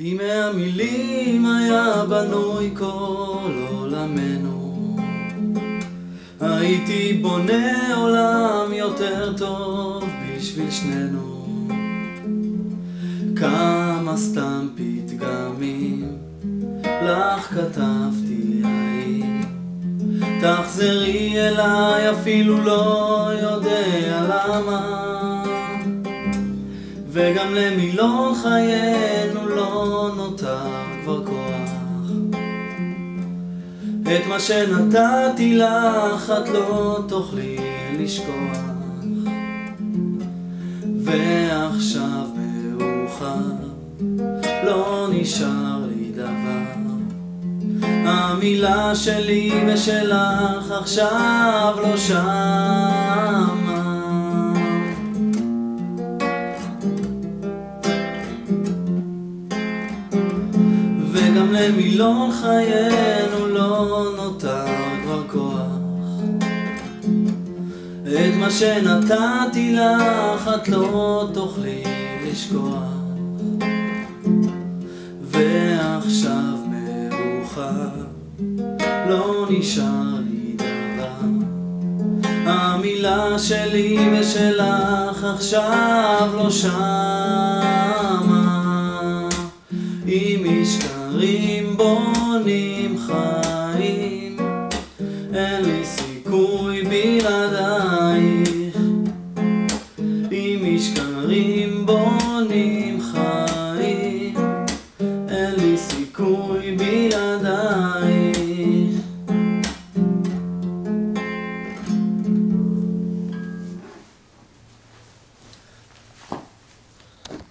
אם מהמילים היה בנוי כל עולמנו, הייתי בונה עולם יותר טוב בשביל שנינו. כמה סתם פתגמים לך כתבתי ההיא, תחזרי אליי אפילו לא יודע למה, וגם למילון חיינו לא נותר כבר כוח. את מה שנתתי לך את לא תוכלי לשכוח, ועכשיו מאוחר לא נשאר לי דבר. המילה שלי ושלך עכשיו לא שמה, וגם למילון חיינו לא נותר כבר כוח. את מה שנתתי לך את לא תוכלי לשכוח, ועכשיו מאוחר לא נשאר לי דבר. המילה שלי ושלך עכשיו לא שמה. אם משקרים בונים חיים, אין לי סיכוי בלעדייך. אם משקרים בונים